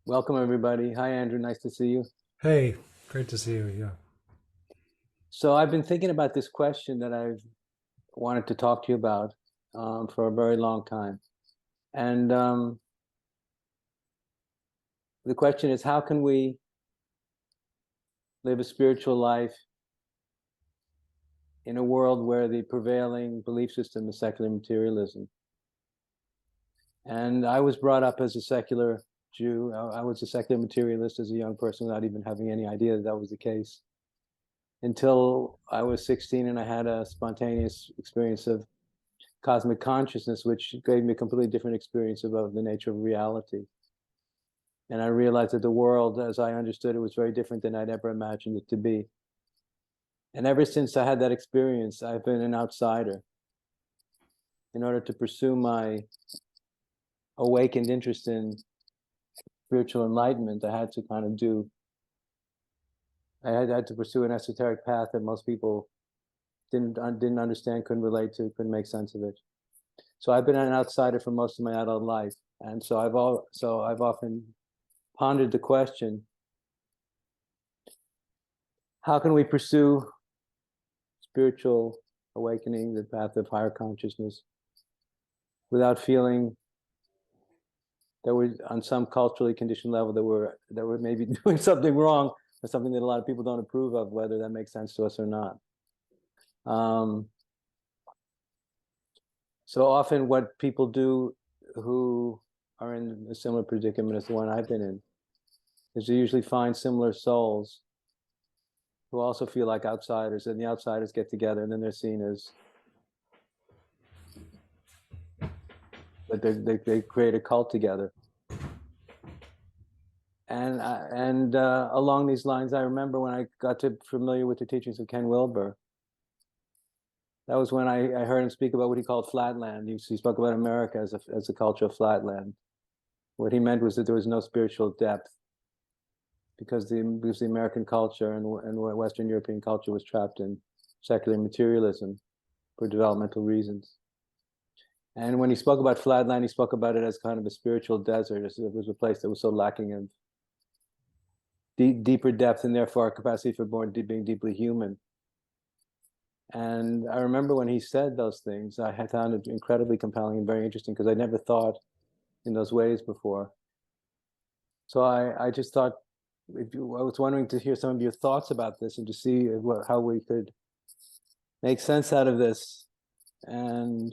Welcome, everybody. Hi, Andrew. Nice to see you. Hey, great to see you. Yeah. So, I've been thinking about this question that I've wanted to talk to you about for a very long time. And the question is, how can we live a spiritual life in a world where the prevailing belief system is secular materialism? And I was brought up as a secular Jew. I was a secular materialist as a young person without even having any idea that that was the case until I was 16 and I had a spontaneous experience of cosmic consciousness, which gave me a completely different experience about the nature of reality. And I realized that the world, as I understood it, was very different than I'd ever imagined it to be. And ever since I had that experience, I've been an outsider. In order to pursue my awakened interest in spiritual enlightenment, I had to I had to pursue an esoteric path that most people didn't understand, couldn't relate to, couldn't make sense of it. So I've been an outsider for most of my adult life, and so I've often pondered the question: how can we pursue spiritual awakening, the path of higher consciousness, without feeling that we're on some culturally conditioned level that we're maybe doing something wrong or something that a lot of people don't approve of, whether that makes sense to us or not. Um, so often, what people do who are in a similar predicament as the one I've been in is they usually find similar souls who also feel like outsiders, and the outsiders get together, and then they're seen as that they create a cult together. And along these lines, I remember when I got to familiar with the teachings of Ken Wilber. That was when I heard him speak about what he called flatland. He spoke about America as a culture of flatland. What he meant was that there was no spiritual depth because the American culture and Western European culture was trapped in secular materialism for developmental reasons. And when he spoke about flatland, he spoke about it as kind of a spiritual desert. It was a place that was so lacking of deeper depth and therefore a capacity for being deeply human. And I remember when he said those things, I had found it incredibly compelling and very interesting because I never thought in those ways before. So I just thought, I was wondering to hear some of your thoughts about this and to see how we could make sense out of this. And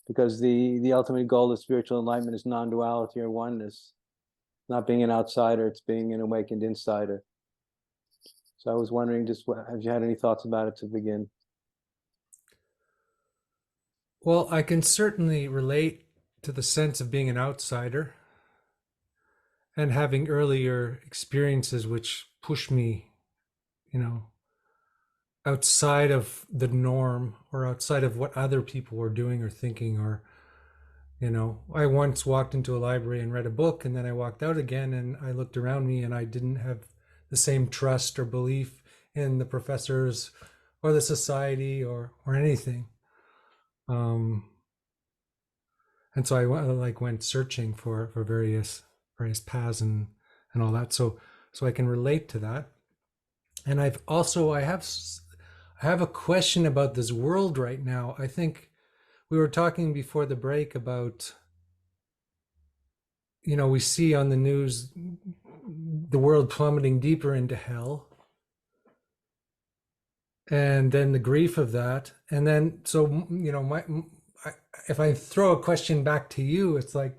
because the ultimate goal of spiritual enlightenment is non-duality or oneness, not being an outsider, it's being an awakened insider. So I was wondering, just have you had any thoughts about it to begin? Well, I can certainly relate to the sense of being an outsider and having earlier experiences which push me, you know, outside of the norm or outside of what other people were doing or thinking I once walked into a library and read a book and then I walked out again and I looked around me and I didn't have the same trust or belief in the professors or the society or anything. Um, and so I went searching for various paths and all that. So I can relate to that. And I have a question about this world right now. I think we were talking before the break about, we see on the news the world plummeting deeper into hell, and then the grief of that. And then, so, if I throw a question back to you, it's like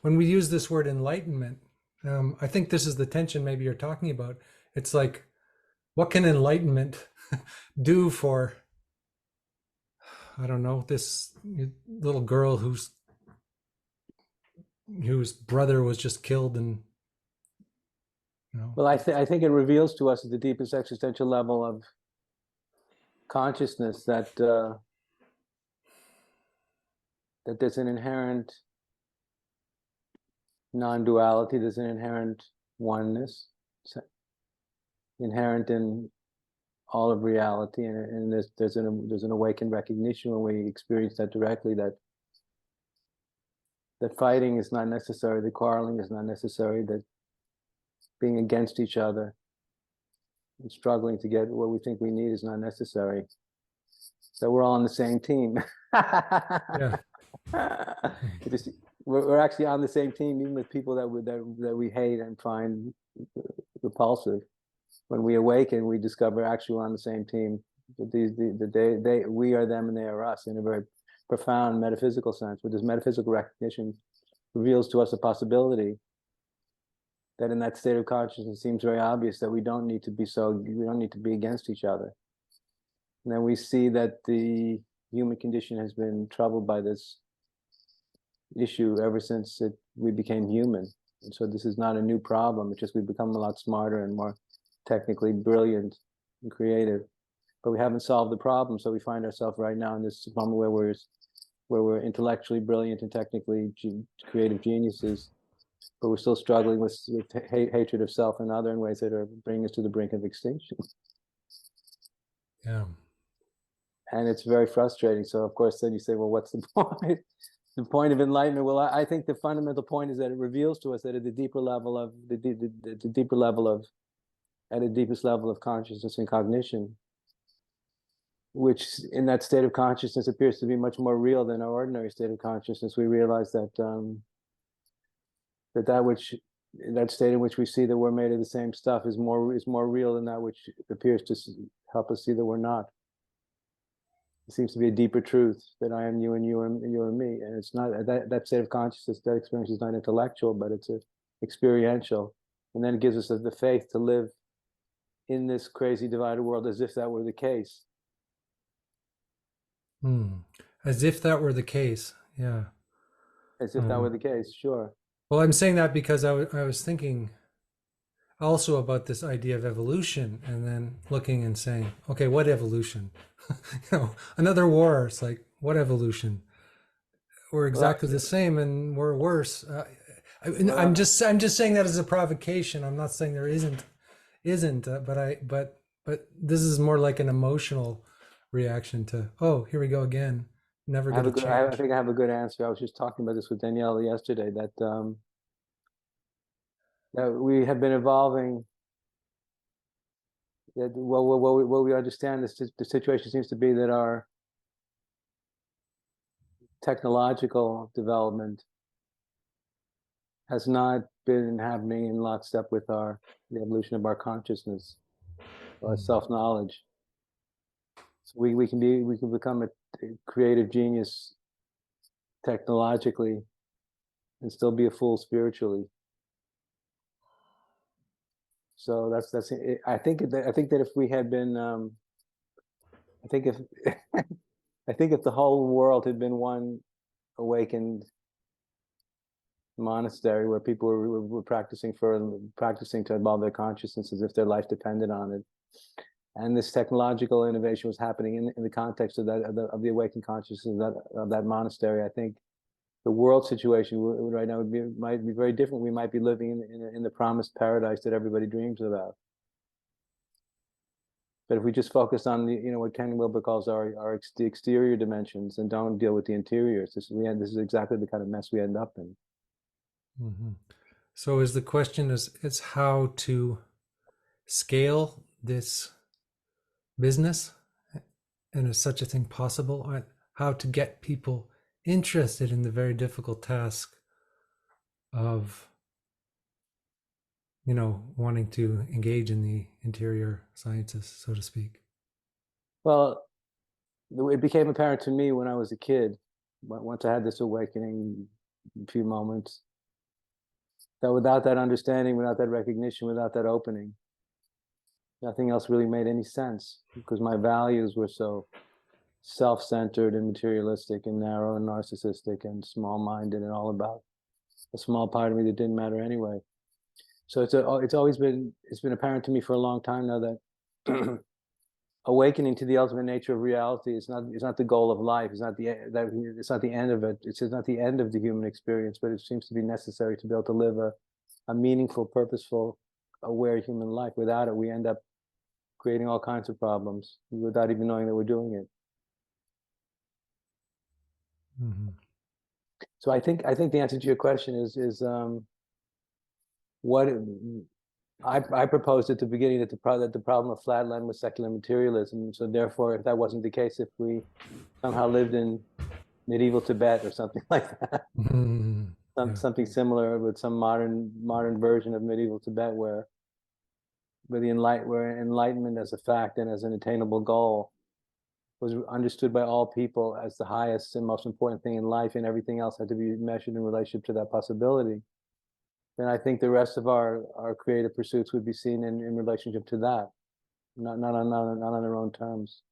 when we use this word enlightenment, I think this is the tension maybe you're talking about. It's like, what can enlightenment do for, I don't know, this little girl whose brother was just killed, and you know, Well, I think it reveals to us at the deepest existential level of consciousness that there's an inherent non-duality, there's an inherent oneness inherent in all of reality, and there's an awakened recognition when we experience that directly that fighting is not necessary, that quarreling is not necessary, that being against each other and struggling to get what we think we need is not necessary. So we're all on the same team. Yeah. Just, we're actually on the same team, even with people that we hate and find repulsive. When we awaken, we discover actually we're on the same team. We are them and they are us in a very profound metaphysical sense. But this metaphysical recognition reveals to us a possibility that in that state of consciousness, it seems very obvious that we don't need to be against each other. And then we see that the human condition has been troubled by this issue ever since we became human. And so this is not a new problem. It's just we've become a lot smarter and more technically brilliant and creative. But we haven't solved the problem. So we find ourselves right now in this moment where we're intellectually brilliant and technically creative geniuses, but we're still struggling with hatred of self and other in ways that are bringing us to the brink of extinction. Yeah. And it's very frustrating. So of course, then you say, well, what's the point? The point of enlightenment? Well, I think the fundamental point is that it reveals to us that at the deeper level of at the deepest level of consciousness and cognition, which in that state of consciousness appears to be much more real than our ordinary state of consciousness, we realize that that state in which we see that we're made of the same stuff is more real than that which appears to help us see that we're not. It seems to be a deeper truth that I am you and you are me, and it's not that state of consciousness. That experience is not intellectual, but it's experiential, and then it gives us the faith to live in this crazy divided world as if that were the case. As if that were the case. Yeah. As if that were the case, sure. Well, I'm saying that because I was thinking also about this idea of evolution, and then looking and saying, okay, what evolution? Another war. It's like, what evolution? We're exactly the same, and we're worse. I'm just saying that as a provocation. I'm not saying there isn't, but this is more like an emotional reaction to, oh, here we go again. Never going to change. I think I have a good answer. I was just talking about this with Danielle yesterday, that that we have been evolving. That what we understand the situation seems to be that our technological development has not been happening in lockstep with the evolution of our consciousness, our self-knowledge. So we can become a creative genius technologically and still be a fool spiritually. So that's it. I think that if we had been I think if I think if the whole world had been one awakened monastery where people were practicing to evolve their consciousness as if their life depended on it, and this technological innovation was happening in the context of of the awakened consciousness of that monastery, I think the world situation right now might be very different. We might be living in the promised paradise that everybody dreams about. But if we just focus on what Ken Wilber calls our exterior dimensions and don't deal with the interiors, this is exactly the kind of mess we end up in. So is the question is how to scale this business, and is such a thing possible? How to get people interested in the very difficult task of wanting to engage in the interior sciences, so to speak? Well, it became apparent to me when I was a kid, once I had this awakening, a few moments, that without that understanding, without that recognition, without that opening, nothing else really made any sense, because my values were so self-centered and materialistic and narrow and narcissistic and small-minded and all about a small part of me that didn't matter anyway. So it's been apparent to me for a long time now that awakening to the ultimate nature of reality is not the goal of life. It's not the end of it. It's not the end of the human experience, but it seems to be necessary to be able to live a meaningful, purposeful, aware human life. Without it, we end up creating all kinds of problems without even knowing that we're doing it. So I think the answer to your question is what I proposed at the beginning that the problem of flatland was secular materialism. So therefore, if that wasn't the case, if we somehow lived in medieval Tibet or something like that, Yeah. something similar with some modern version of medieval Tibet, where enlightenment as a fact and as an attainable goal was understood by all people as the highest and most important thing in life, and everything else had to be measured in relationship to that possibility, then I think the rest of our creative pursuits would be seen in relationship to that, not on their own terms.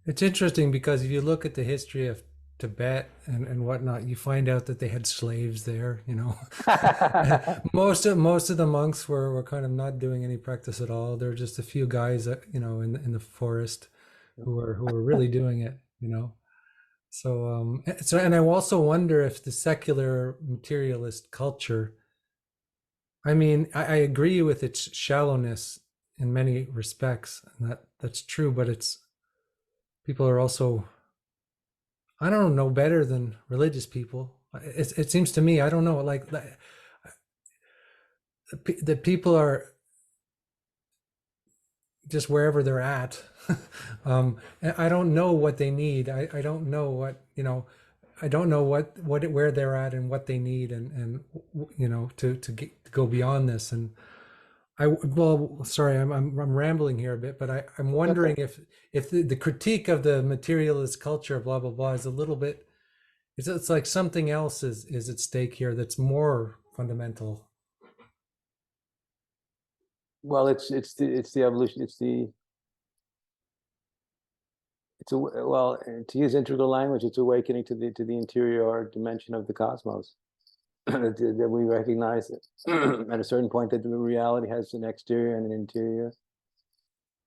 It's interesting because if you look at the history of Tibet and whatnot, you find out that they had slaves there, you know. Most of the monks were kind of not doing any practice at all. There were just a few guys that, you know, in the forest who were really doing it, you know. So and I also wonder if the secular materialist culture, I mean, I agree with its shallowness in many respects, and that's true, but it's people are also, I don't know, better than religious people. It seems to me, I don't know, like the people are just wherever they're at. And I don't know what they need. I don't know what, you know, I don't know where they're at and what they need, and you know, to go beyond this. And well, sorry, I'm rambling here a bit, but I'm wondering if the critique of the materialist culture, blah blah blah, is a little bit, it's like something else is at stake here that's more fundamental. Well, it's the evolution. Well, to use integral language, it's awakening to the interior dimension of the cosmos. That we recognize it at a certain point that the reality has an exterior and an interior.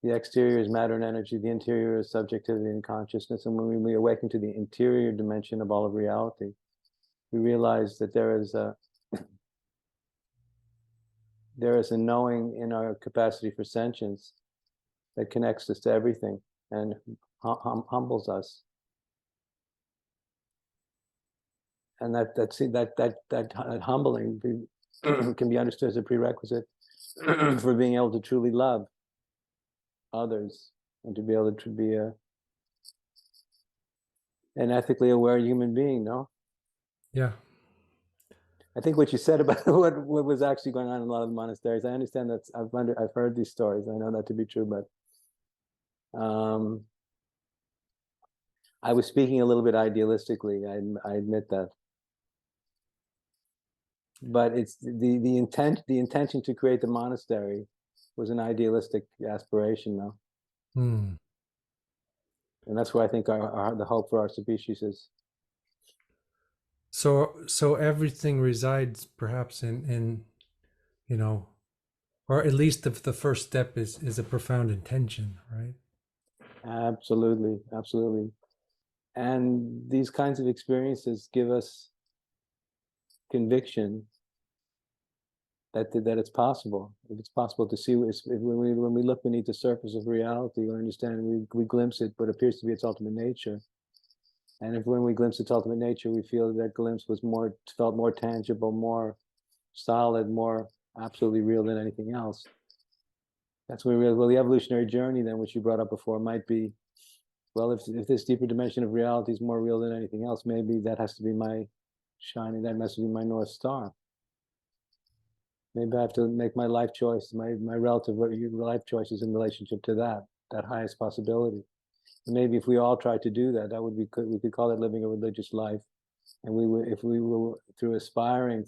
The exterior is matter and energy. The interior is subjectivity and consciousness. And when we awaken to the interior dimension of all of reality, we realize that there is a knowing in our capacity for sentience that connects us to everything and humbles us. And that humbling can be understood as a prerequisite for being able to truly love others and to be able to be an ethically aware human being. No, Yeah. I think what you said about what was actually going on in a lot of the monasteries, I understand that. I've heard these stories. I know that to be true, but I was speaking a little bit idealistically. I admit that, but it's the intention to create the monastery was an idealistic aspiration, though, Hmm. and that's where I think the hope for our species is. So everything resides perhaps in, you know, or at least the first step is a profound intention, right? Absolutely, absolutely. And these kinds of experiences give us conviction that it's possible. If it's possible to see, when we look beneath the surface of reality, we understand, we glimpse it, but appears to be its ultimate nature. And if when we glimpse its ultimate nature, we feel that glimpse felt more tangible, more solid, more absolutely real than anything else. That's when we realize, well, the evolutionary journey then, which you brought up before, might be, well, if this deeper dimension of reality is more real than anything else, maybe that has to be my that must be my North Star. Maybe I have to make my life choice, my relative life choices in relationship to that highest possibility. And maybe if we all tried to do that, we could call it living a religious life. And if we were through aspiring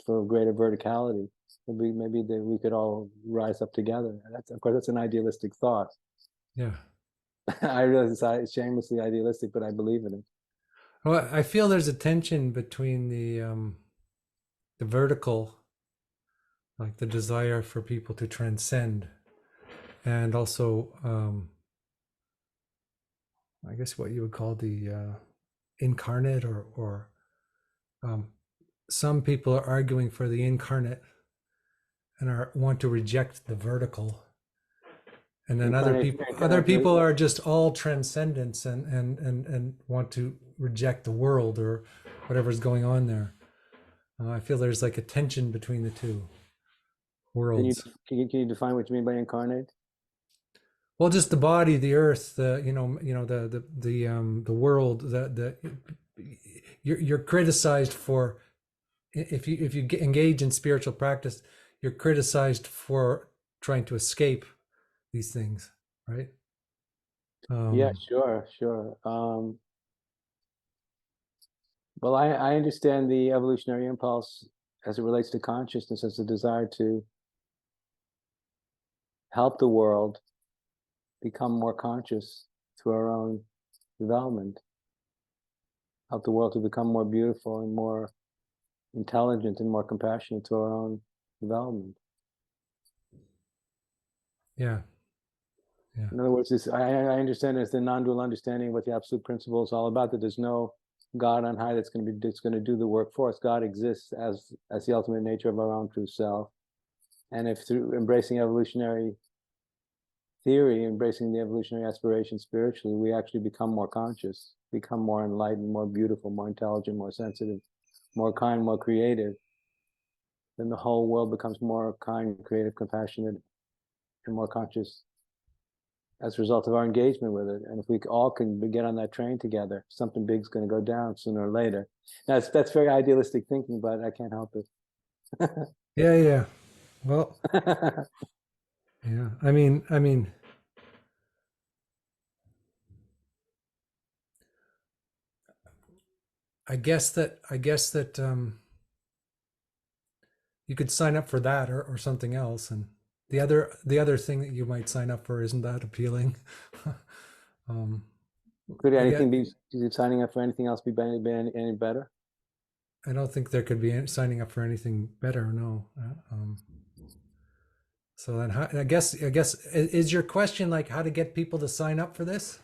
for greater verticality, maybe we could all rise up together. Of course, that's an idealistic thought. Yeah. I realize it's shamelessly idealistic, but I believe in it. Well, I feel there's a tension between the vertical, like the desire for people to transcend, and also I guess what you would call the incarnate, or um, some people are arguing for the incarnate and want to reject the vertical, and then other people are just all transcendence and want to reject the world or whatever's going on there. I feel there's like a tension between the two. worlds. Can you define what you mean by incarnate? Well, just the body, the earth, the the world, the you're criticized for, if you engage in spiritual practice, you're criticized for trying to escape these things, right? Yeah, Um, sure, sure. Well, I understand the evolutionary impulse as it relates to consciousness as a desire to help the world become more conscious through our own development, help the world to become more beautiful and more intelligent and more compassionate to our own development. yeah, yeah, In other words, I understand it's the non-dual understanding of what the absolute principle is all about, that there's no God on high that's going to do the work for us. God exists as the ultimate nature of our own true self. And if through embracing evolutionary theory, embracing the evolutionary aspiration spiritually, we actually become more conscious, become more enlightened, more beautiful, more intelligent, more sensitive, more kind, more creative, then the whole world becomes more kind, creative, compassionate, and more conscious as a result of our engagement with it. And if we all can get on that train together, something big's going to go down sooner or later. Now, that's very idealistic thinking, but I can't help it. yeah, yeah. Well, yeah. I mean, I guess that you could sign up for that, or something else, and the other thing that you might sign up for isn't that appealing. um, Could I get. anything be signing up for anything else be any better? I don't think there could be signing up for anything better. No. So then, I guess is your question like how to get people to sign up for this,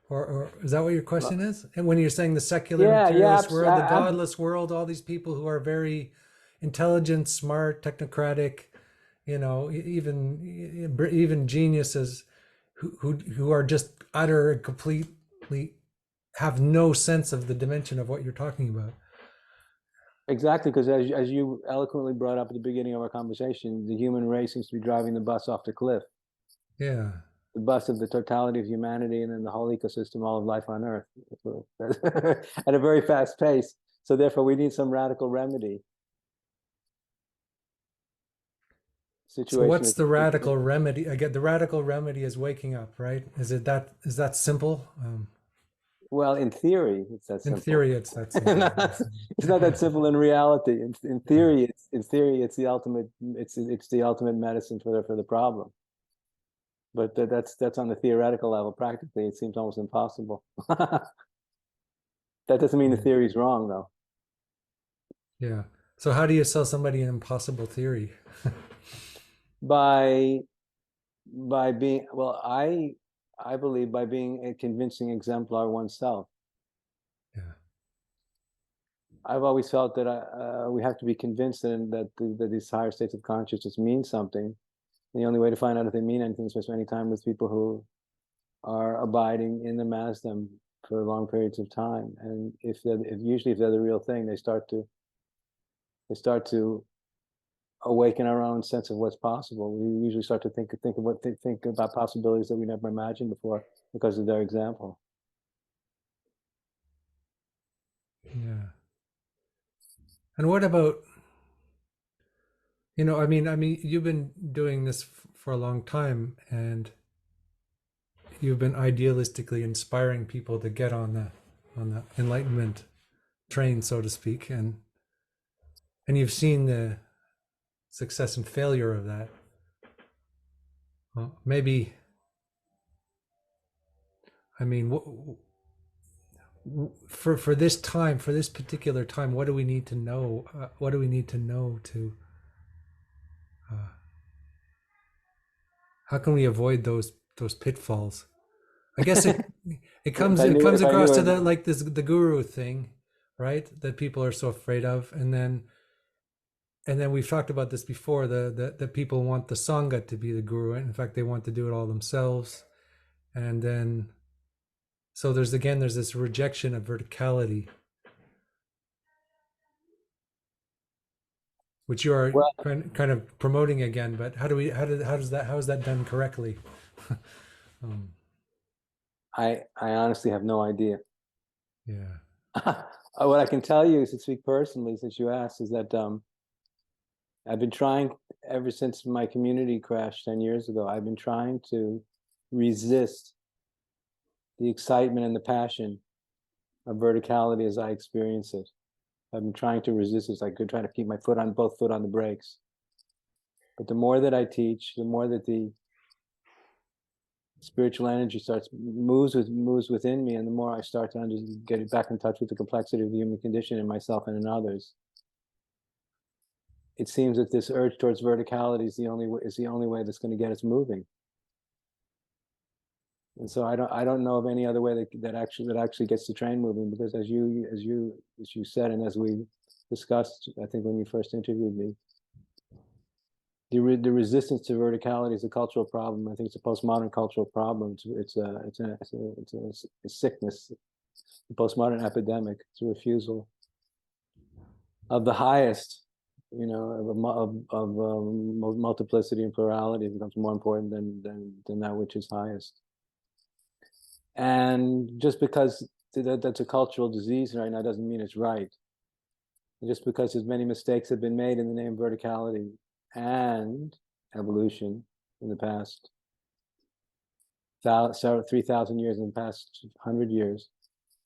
or is that what your question Well, is? And when you're saying the secular yeah, yeah, materialist world, the godless world, all these people who are very intelligent, smart, technocratic, even geniuses, who are just utter and completely have no sense of the dimension of what you're talking about. exactly, because as you eloquently brought up at the beginning of our conversation, the human race seems to be driving the bus off the cliff, Yeah. the bus of the totality of humanity and then the whole ecosystem, all of life on Earth, at a very fast pace. So therefore, we need some radical remedy. So Situation what's is, the radical remedy? I get the radical remedy is waking up, right? Is that simple? well, in theory, it's that In simple. theory, it's that simple. It's not that simple in reality. In theory, it's the ultimate. It's the ultimate medicine for the problem. But that's on the theoretical level. Practically, it seems almost impossible. That doesn't mean the Yeah. theory is wrong, though. Yeah. So how do you sell somebody an impossible theory? By being well, I believe by being a convincing exemplar oneself. Yeah. I've always felt that we have to be convinced that these higher states of consciousness mean something. And the only way to find out if they mean anything is by spending time with people who are abiding in them as them for long periods of time. And if they're the real thing, they start to awaken our own sense of what's possible. We usually start to think about possibilities that we never imagined before because of their example. Yeah. And what about, I mean, you've been doing this for a long time, and you've been idealistically inspiring people to get on the enlightenment train, so to speak, and you've seen the success and failure of that. Well, maybe, I mean, for this time, for this particular time, what do we need to know? What do we need to know to? Uh, how can we avoid those pitfalls? I guess it if comes I it knew, comes if I knew across to it, the like this the guru thing, right? That people are so afraid of, and then we've talked about this before. The people want the sangha to be the guru, and in fact, they want to do it all themselves, and then so there's this rejection of verticality. which you are Well, kind of promoting again. But how is that done correctly? um, I honestly have no idea. yeah. What I can tell you, to speak personally, since you asked, is that I've been trying ever since my community crashed 10 years ago. I've been trying to resist the excitement and the passion of verticality as I experience it. I've been trying to resist it. I could try to keep my foot on both foot on the brakes. But the more that I teach, the more that the spiritual energy moves within me, and the more I start to get back in touch with the complexity of the human condition in myself and in others. It seems that this urge towards verticality is the only way that's going to get us moving. And so I don't know of any other way that actually gets the train moving, because as you said, and as we discussed, I think when you first interviewed me, the resistance to verticality is a cultural problem. I think it's a postmodern cultural problem. It's a sickness, a postmodern epidemic. It's a refusal of the highest, of multiplicity and plurality becomes more important than that which is highest. And just because that's a cultural disease right now doesn't mean it's right. And just because as many mistakes have been made in the name of verticality and evolution in the past 3,000 years, in the past 100 years,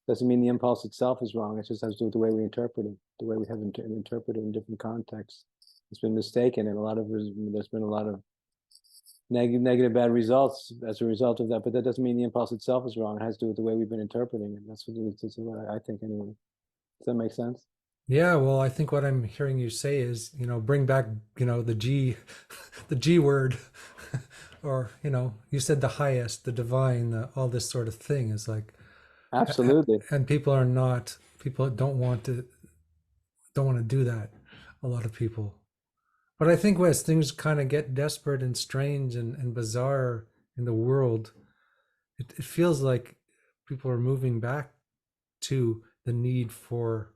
doesn't mean the impulse itself is wrong. It just has to do with the way we interpret it, the way we have interpreted in different contexts. It's been mistaken, and there's been a lot of negative bad results as a result of that. But that doesn't mean the impulse itself is wrong. It has to do with the way we've been interpreting it. That's what I think anyway. Does that make sense? Yeah, well, I think what I'm hearing you say is, bring back, the G, the G word, or, you said the highest, the divine, all this sort of thing is like, Absolutely. and people don't want to do that. A lot of people. But I think as things kind of get desperate and strange and bizarre in the world, it feels like people are moving back to the need for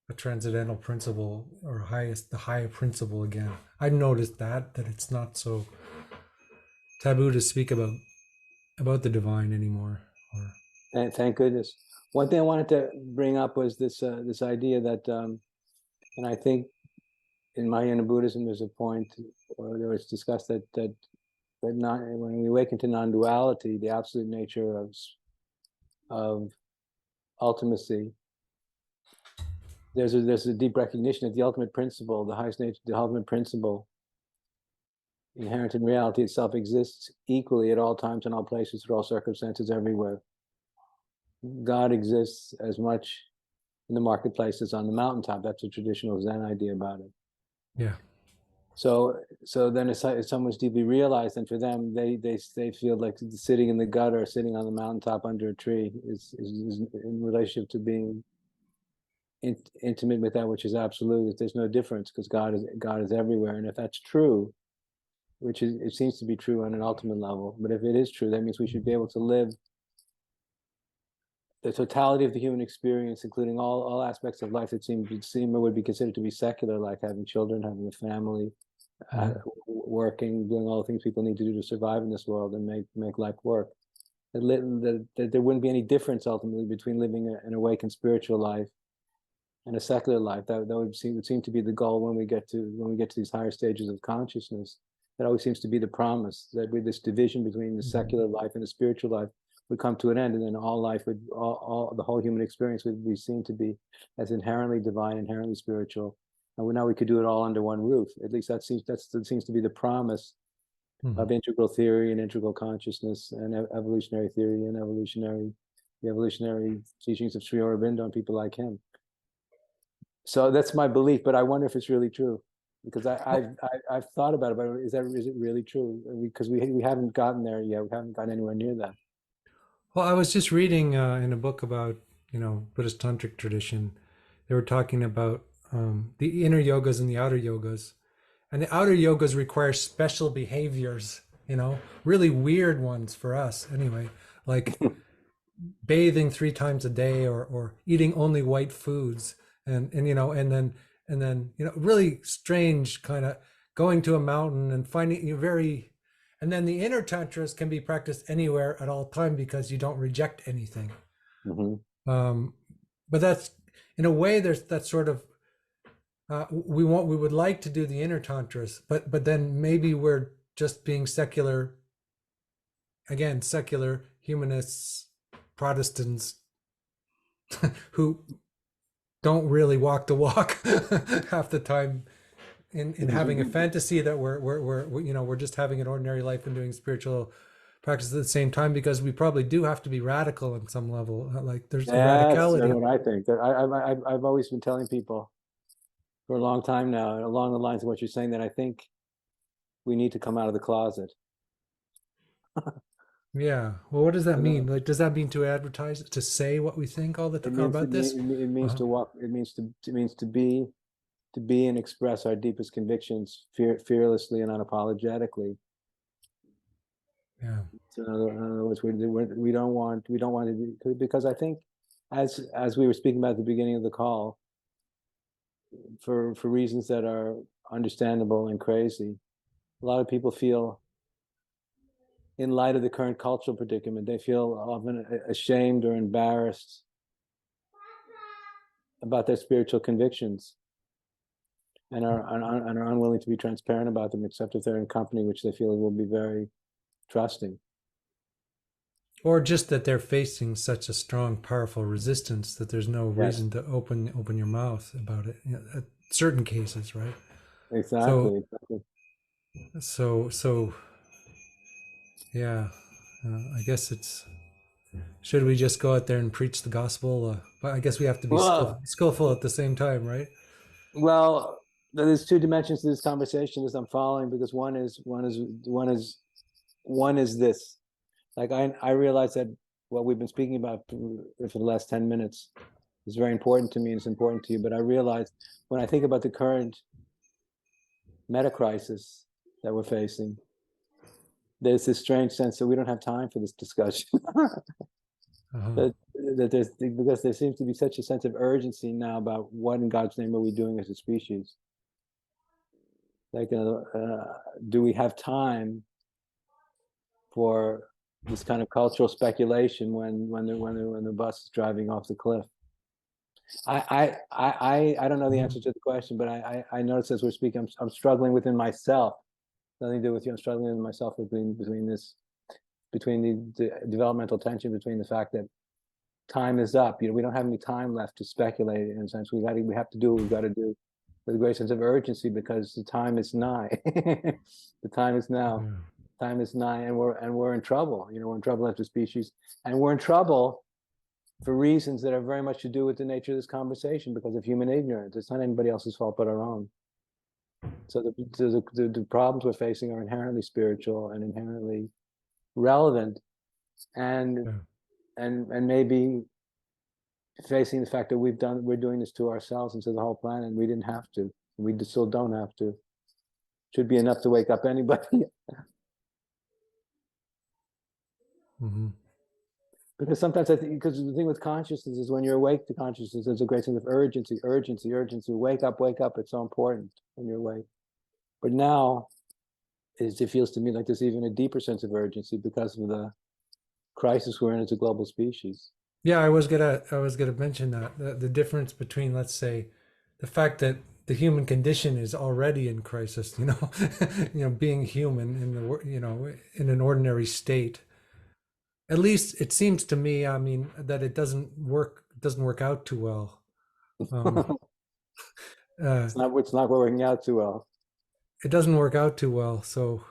a transcendental principle or the higher principle again. I've noticed that it's not so taboo to speak about the divine anymore. Or And thank goodness. One thing I wanted to bring up was this idea that, and I think in Mahayana Buddhism, there's a point, or it's discussed that not, when we awaken to non-duality, the absolute nature of ultimacy, there's a deep recognition that the ultimate principle, the highest nature, the ultimate principle inherent in reality itself exists equally at all times, in all places, through all circumstances, everywhere. God exists as much in the marketplace as on the mountaintop. That's a traditional Zen idea about it. yeah, So then if someone's deeply realized, and for them, they feel like sitting in the gutter or sitting on the mountaintop under a tree is in relationship to being intimate with that which is absolute. There's no difference, because God is everywhere. And if that's true, which is, it seems to be true on an ultimate level, but if it is true, that means we should be able to live the totality of the human experience, including all aspects of life that seem or would be considered to be secular, like having children, having a family, working, doing all the things people need to do to survive in this world and make life work. That there wouldn't be any difference ultimately between living an awakened spiritual life and a secular life. That would seem to be the goal when we get to these higher stages of consciousness. That always seems to be the promise, that with this division between the secular life and the spiritual life would come to an end, and then all life would the whole human experience would be seen to be as inherently divine, inherently spiritual. And now we could do it all under one roof. At least that seems to be the promise of integral theory and integral consciousness and evolutionary theory and the evolutionary teachings of Sri Aurobindo and people like him. So that's my belief, but I wonder if it's really true, because I've thought about it. But is it really true? Because we haven't gotten there yet. We haven't gotten anywhere near that. Well, I was just reading in a book about Buddhist tantric tradition. They were talking about the inner yogas and the outer yogas, and the outer yogas require special behaviors. Really weird ones for us anyway, like bathing 3 times a day or eating only white foods, and and then really strange kind of going to a mountain and finding you very, and then the inner tantras can be practiced anywhere at all time because you don't reject anything. Hmm. um, but that's, in a way, there's that sort of, we would like to do the inner tantras, but then maybe we're just being secular, again, secular humanists, Protestants, who don't really walk the walk half the time, in having a fantasy that we're just having an ordinary life and doing spiritual practice at the same time, because we probably do have to be radical on some level. Like there's a That's radicality. what I think. I've always been telling people for a long time now, along the lines of what you're saying, that I think we need to come out of the closet. Yeah. Well, what does that You mean? know, Like, does that mean to advertise, to say what we think all the it time means about this? it means Uh-huh. to walk. It means to be and express our deepest convictions fearlessly and unapologetically. Yeah. So in other words, we don't want to do, because I think, as we were speaking about at the beginning of the call, for reasons that are understandable and crazy, a lot of people feel, in light of the current cultural predicament, they feel often ashamed or embarrassed about their spiritual convictions, and are unwilling to be transparent about them, except if they're in company which they feel will be very trusting. Or just that they're facing such a strong, powerful resistance that there's no Yes, reason to open your mouth about it. At certain cases, right? So, exactly, exactly. so, yeah. I guess it's. Should we just go out there and preach the gospel? But I guess we have to be Well, skillful at the same time, right? well, there's two dimensions to this conversation as I'm following, because one is this. Like I realize that what we've been speaking about for the last 10 minutes is very important to me, and it's important to you. But I realize, when I think about the current meta crisis that we're facing, there's this strange sense that we don't have time for this discussion. Uh-huh. that there's, because there seems to be such a sense of urgency now about what in God's name are we doing as a species. Like, do we have time for this kind of cultural speculation when the bus is driving off the cliff? I don't know the Mhm. answer to the question, but I notice as we're speaking, I'm struggling within myself. Nothing to do with you. I'm struggling with myself between the developmental tension between the fact that time is up. We don't have any time left to speculate. In a sense, we have to do what we've got to do with a great sense of urgency, because the time is nigh. The time is now. Yeah. Time is nigh, and we're in trouble. We're in trouble as a species, and we're in trouble for reasons that are very much to do with the nature of this conversation, because of human ignorance. It's not anybody else's fault but our own. So the problems we're facing are inherently spiritual and inherently relevant, and Yeah. and maybe facing the fact that we're doing this to ourselves and to the whole planet, and we didn't have to. We still don't have to. Should be enough to wake up anybody. Mm-hmm. Because sometimes I think, because the thing with consciousness is, when you're awake to consciousness, there's a great sense of urgency, urgency, urgency. Wake up, wake up. It's so important when you're awake. But now, it feels to me like there's even a deeper sense of urgency because of the crisis we're in as a global species. Yeah, I was gonna mention that the difference between, let's say, the fact that the human condition is already in crisis, being human in in an ordinary state. At least it seems to me, I mean, that it doesn't work out too well. Um, uh, It's not working out too well. it doesn't work out too well. So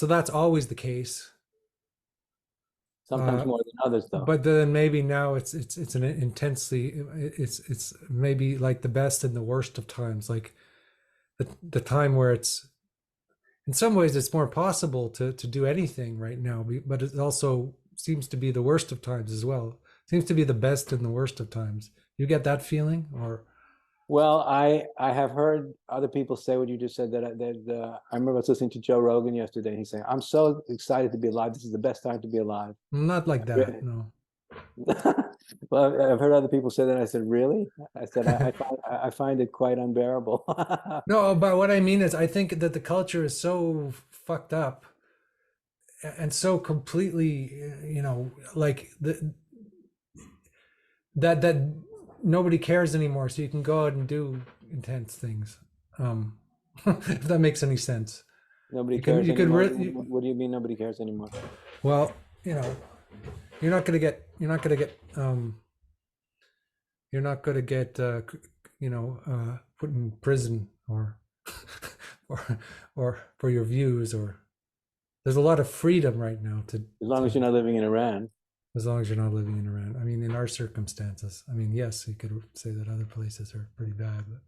that's always the case. Sometimes Uh, more than others, though. but then maybe now it's an intensely, it's maybe like the best and the worst of times, like the time where it's, in some ways it's more possible to do anything right now, but it also seems to be the worst of times as well. It seems to be the best and the worst of times. You get that feeling? Or Well, I have heard other people say what you just said. I remember I was listening to Joe Rogan yesterday. He's saying, "I'm so excited to be alive. This is the best time to be alive." not like that, no. Well, I've heard other people say that. I said, really? I said, I find it quite unbearable. No, but what I mean is, I think that the culture is so fucked up and so completely, like that nobody cares anymore. So you can go out and do intense things. Um, if that makes any sense. Nobody You can cares you could anymore. really What do you mean nobody cares anymore? well, you know, you're not gonna get you're not gonna get put in prison or or or for your views, or there's a lot of freedom right now As long to as you're not living in Iran. as long as you're not living in Iran. I mean, in our circumstances, I mean, yes, you could say that other places are pretty bad, but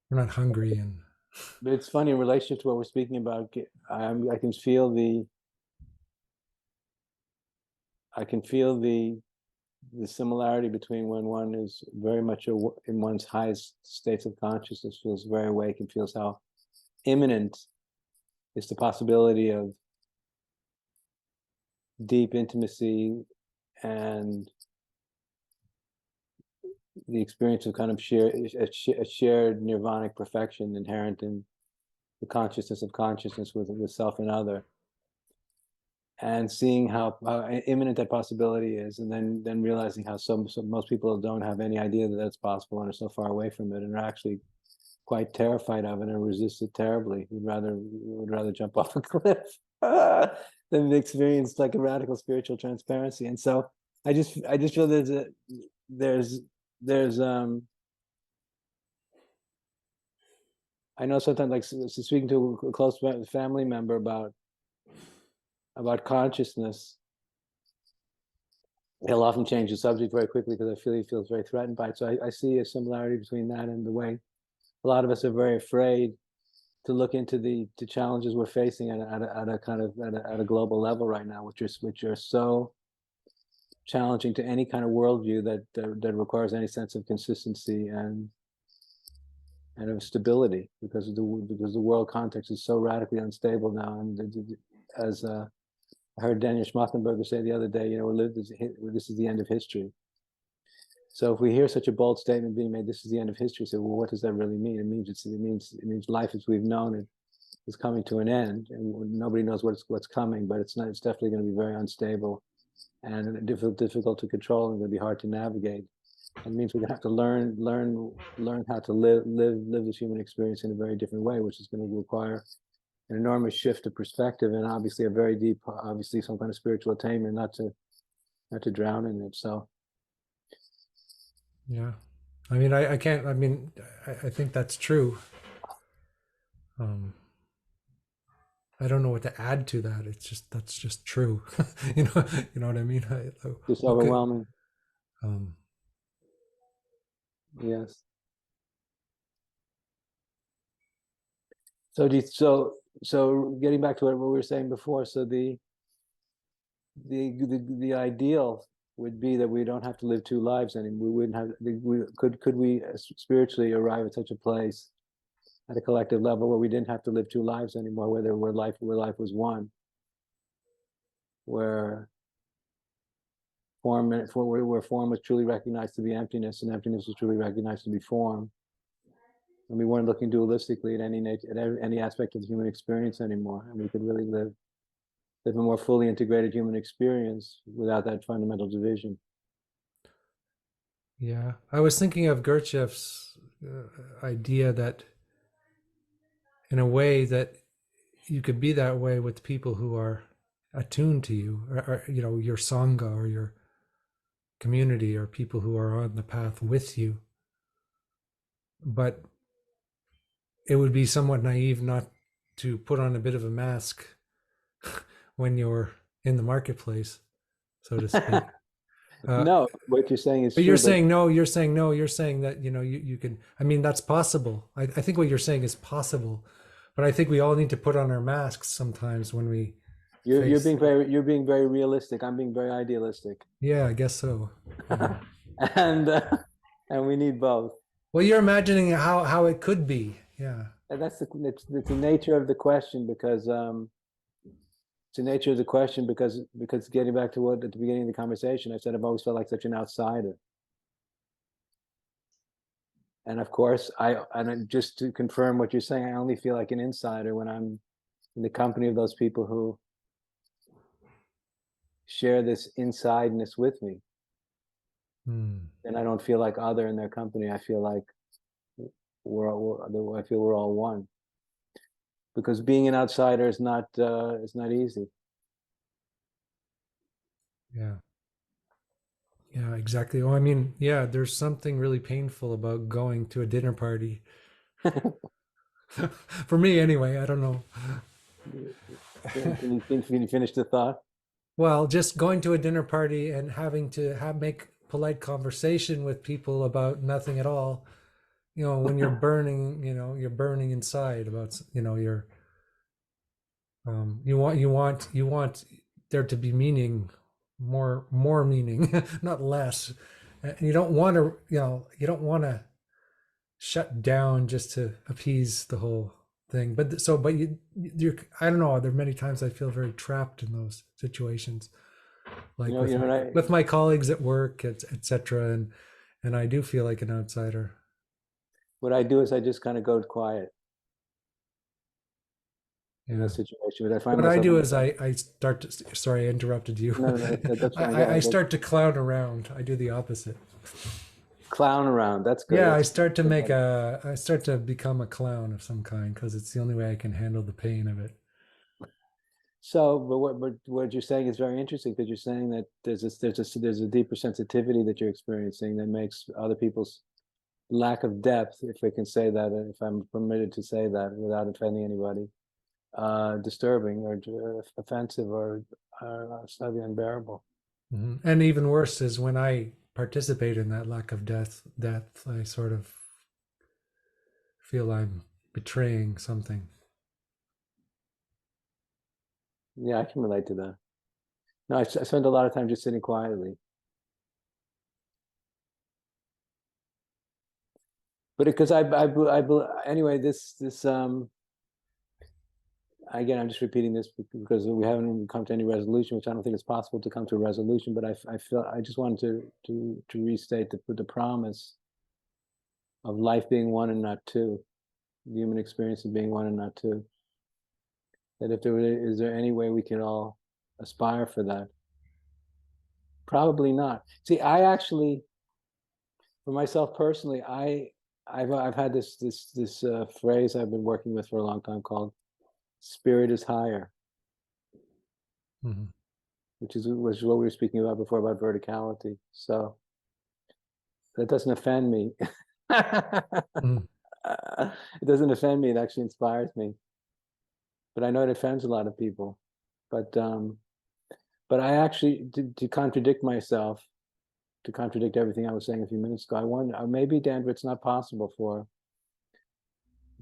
we're not hungry and But it's funny in relationship to what we're speaking about. I can feel the similarity between when one is very much in one's highest states of consciousness, feels very awake, and feels how imminent is the possibility of deep intimacy and the experience of kind of a shared nirvanic perfection inherent in the consciousness of consciousness with self and other, and seeing how imminent that possibility is, and then realizing how most people don't have any idea that that's possible and are so far away from it and are actually quite terrified of it and resist it terribly. Would rather jump off a cliff than experience like a radical spiritual transparency. And so I just feel there's I know sometimes, like, speaking to a close family member about consciousness, he'll often change the subject very quickly because I feel he feels very threatened by it. So I see a similarity between that and the way a lot of us are very afraid to look into the challenges we're facing at a kind of at a global level right now, which are so challenging to any kind of worldview that requires any sense of consistency and of stability, because the world context is so radically unstable now. And as I heard Daniel Schmachtenberger say the other day, this is the end of history. So if we hear such a bold statement being made, this is the end of history, so well, what does that really mean? It means life as we've known it is coming to an end, and nobody knows what's coming, but it's definitely going to be very unstable and difficult to control, and going to be hard to navigate. It means we're going to have to learn how to live this human experience in a very different way, which is going to require an enormous shift of perspective, and obviously a very deep, obviously some kind of spiritual attainment, not to drown in it. So yeah. I mean, I can't. I mean, I think that's true. Um, I don't know what to add to that. It's just that's just true. You know what I mean. just Okay. overwhelming. Um, Yes. So getting back to what we were saying before, so the ideal would be that we don't have to live two lives anymore. We wouldn't have. Could we spiritually arrive at such a place at a collective level where we didn't have to live two lives anymore, where life was one, where where form was truly recognized to be emptiness, and emptiness was truly recognized to be form, and we weren't looking dualistically at any aspect of the human experience anymore, and we could really live a more fully integrated human experience without that fundamental division. yeah, I was thinking of Gurdjieff's idea that, in a way, that you could be that way with people who are attuned to you, or your sangha or your community, or people who are on the path with you. But it would be somewhat naive not to put on a bit of a mask when you're in the marketplace, so to speak. Uh, No, what you're saying is but you're true, but saying no. You're saying no. You're saying that you can. I mean, that's possible. I think what you're saying is possible, but I think we all need to put on our masks sometimes when we face. you're being very realistic. I'm being very idealistic, Yeah, I guess so. and and we need both. Well, you're imagining how it could be. Yeah. And that's it's the nature of the question, because the nature of the question, because getting back to what at the beginning of the conversation, I said I've always felt like such an outsider. And of course, just to confirm what you're saying, I only feel like an insider when I'm in the company of those people who share this insideness with me. Hmm. And I don't feel like other in their company. I feel like I feel we're all one. Because being an outsider is not easy. Yeah. Yeah, exactly. Well, I mean, yeah, there's something really painful about going to a dinner party. For me, anyway, I don't know. Can you finish the thought? Well, just going to a dinner party and having to make polite conversation with people about nothing at all. When you're burning, you're burning inside about, you're you want there to be meaning, more meaning, not less. And you don't want to, you don't want to shut down just to appease the whole thing. But you're, I don't know. There are many times I feel very trapped in those situations, like You know what with my colleagues at work, etc. And I do feel like an outsider. I do is I just kind of go quiet in Yeah. that situation. But I find What I myself, do is I start to, sorry, I interrupted you. no, that's fine. I start to clown around. I do the opposite. Clown around. That's good. Yeah, That's I start to become a clown of some kind because it's the only way I can handle the pain of it. so. What you're saying is very interesting, because you're saying that there's a deeper sensitivity that you're experiencing that makes other people's lack of depth, if we can say that, if I'm permitted to say that without offending anybody, disturbing or offensive or slightly unbearable. And even worse is when I participate in that lack of depth, I sort of feel I'm betraying something. Yeah, I can relate to that. No, I spend a lot of time just sitting quietly. But because anyway, this again, I'm just repeating this because we haven't come to any resolution, which I don't think it's possible to come to a resolution. But I feel I just wanted to restate the promise of life being one and not two, the human experience of being one and not two. That if is there any way we can all aspire for that? Probably not. See, I actually, for myself personally, I've had this phrase I've been working with for a long time called "spirit is higher," Mhm. which was what we were speaking about before about verticality. So that doesn't offend me. Mhm. It doesn't offend me. It actually inspires me. But I know it offends a lot of people. But I actually to contradict myself, to contradict everything I was saying a few minutes ago. I wonder maybe, Denver, it's not possible for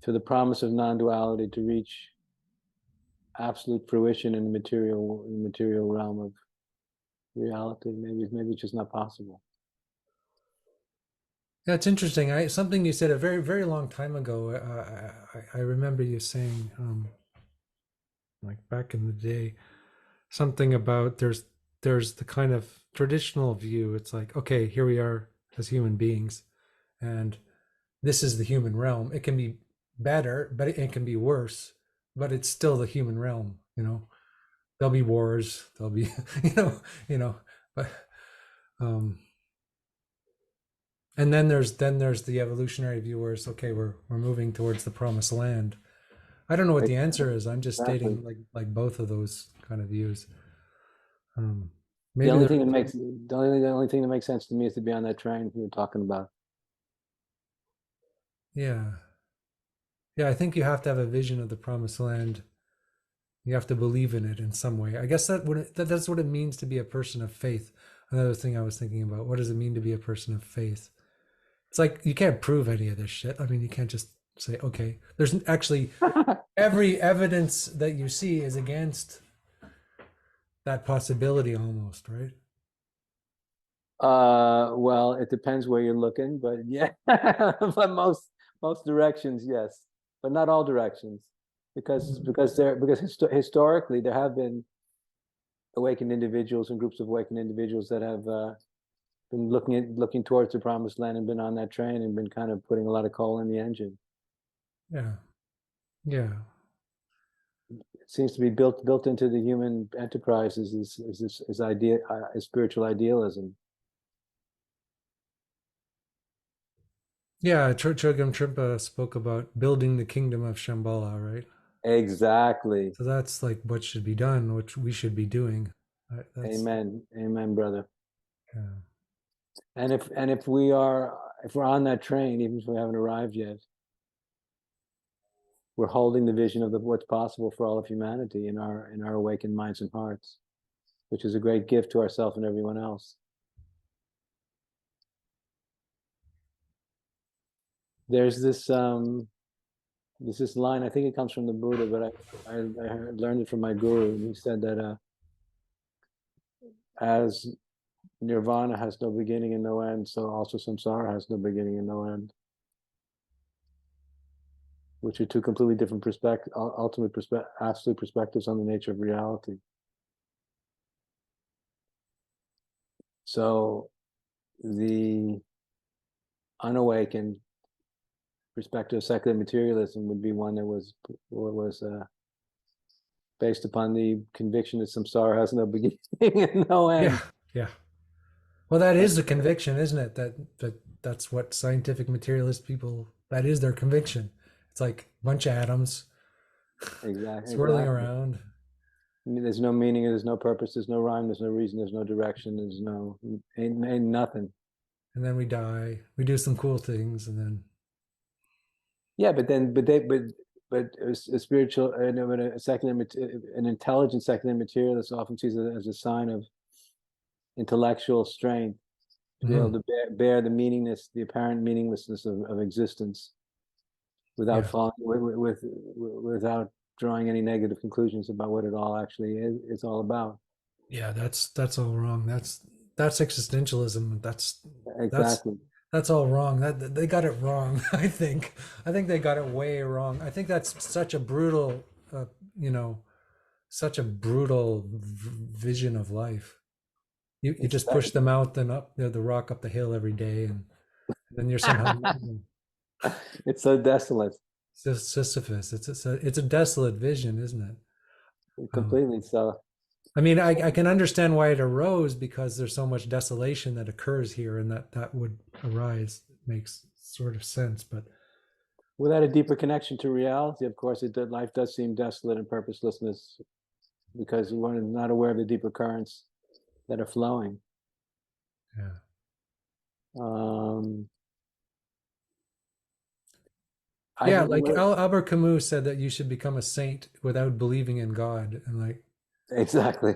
the promise of non-duality to reach absolute fruition in the material realm of reality. Maybe it's just not possible. Yeah, it's interesting. Something you said a very very long time ago. I remember you saying, like back in the day, something about there's the kind of traditional view. It's like, okay, here we are as human beings, and this is the human realm. It can be better, but it can be worse, but it's still the human realm. There'll be wars. There'll be, you know, you know, but um, and then there's the evolutionary view where it's okay. We're moving towards the promised land. I don't know what the answer is. I'm just Exactly. stating like both of those kind of views. Um, The maybe only there. thing that makes the only thing that makes sense to me is to be on that train you were talking about. Yeah, yeah. I think you have to have a vision of the promised land. You have to believe in it in some way. I guess that's what it means to be a person of faith. Another thing I was thinking about: what does it mean to be a person of faith? It's like you can't prove any of this shit. I mean, you can't just say, okay. There's actually every evidence that you see is against that possibility almost, right? Well, it depends where you're looking, but yeah, but most directions, yes, but not all directions, because historically there have been awakened individuals and groups of awakened individuals that have been looking towards the promised land and been on that train and been kind of putting a lot of coal in the engine. Yeah. Yeah. It seems to be built into the human enterprise is idea is spiritual idealism. Yeah. Chogyam Trungpa spoke about building the kingdom of Shambhala, right? Exactly. So that's like what should be done, which we should be doing. That's Amen. Amen, brother. yeah. And if if we're on that train, even if we haven't arrived yet, we're holding the vision of what's possible for all of humanity in our awakened minds and hearts, which is a great gift to ourselves and everyone else. There's this line. I think it comes from the Buddha, but I learned it from my guru, and he said that as nirvana has no beginning and no end, so also samsara has no beginning and no end, which are two completely different absolute perspectives on the nature of reality. So the unawakened perspective of secular materialism would be one that was based upon the conviction that samsara has no beginning and no Yeah. end. Yeah. Well, that And is the conviction, isn't it? That's what scientific materialist people, that is their conviction. It's like a bunch of atoms swirling exactly. around, There's no meaning, there's no purpose, there's no rhyme, there's no reason, there's no direction, ain't nothing. and then we die. We do some cool things, and then Yeah, but a spiritual and a secular an intelligent secular materialist often sees it as a sign of intellectual strength to be able mhm. to bear the apparent meaninglessness of existence without Yeah, falling without drawing any negative conclusions about what it all actually is all about. yeah. That's all wrong. That's existentialism. That's Exactly. that's all wrong. That they got it wrong. I think they got it way wrong. I think that's such a brutal, you know, such a brutal vision of life. You It's just push them out and up the rock up the hill every day, and then you're somehow it's so desolate, Sisyphus. It's a desolate vision, isn't it? Um, completely so. I mean, I can understand why it arose because there's so much desolation that occurs here, and that would arise. It makes sort of sense, but Without a deeper connection to reality, of course, life does seem desolate and purposelessness because one is not aware of the deeper currents that are flowing. yeah, Um, I yeah. Like Albert Camus said that you should become a saint without believing in God, and like exactly.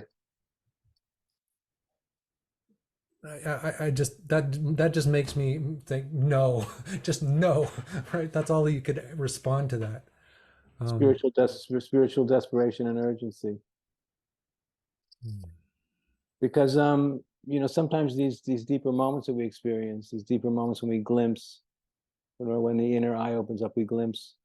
I just that just makes me think no, just no, right? That's all you could respond to that. Um, Spiritual desperation and urgency. hmm, Because sometimes these deeper moments that we experience, these deeper moments when we glimpse, when the inner eye opens up, we glimpse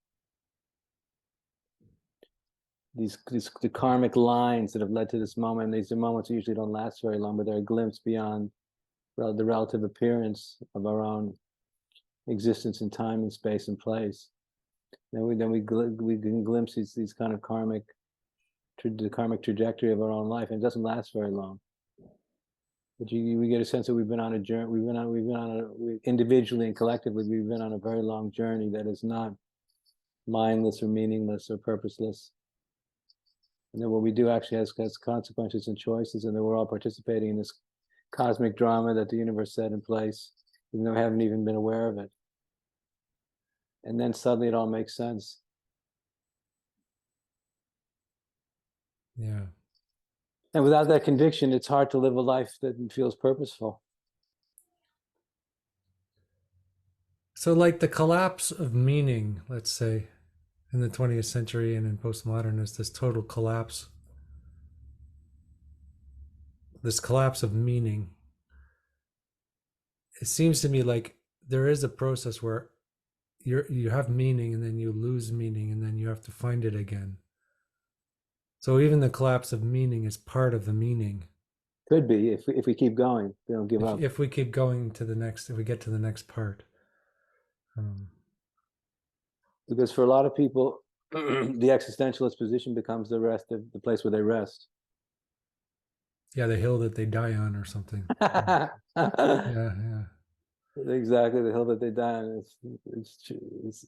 these the karmic lines that have led to this moment. And these are moments that usually don't last very long, but they're a glimpse beyond the relative appearance of our own existence in time and space and place. We can glimpse these kind of the karmic trajectory of our own life, and it doesn't last very long. But we get a sense that we've been on a journey. Individually and collectively, we've been on a very long journey that is not mindless or meaningless or purposeless. And then what we do actually has consequences and choices, and that we're all participating in this cosmic drama that the universe set in place, even though we haven't even been aware of it. And then suddenly it all makes sense. yeah. And without that conviction, it's hard to live a life that feels purposeful. So, like the collapse of meaning, let's say, in the 20th century and in postmodernism, this collapse of meaning. It seems to me like there is a process where you have meaning and then you lose meaning and then you have to find it again. So even the collapse of meaning is part of the meaning. Could be if we keep going, we don't give up. If we keep going to the next, if we get to the next part. Um, Because for a lot of people, the existentialist position becomes the rest of the place where they rest. yeah, the hill that they die on or something. Yeah, yeah. Exactly, the hill that they die on. It's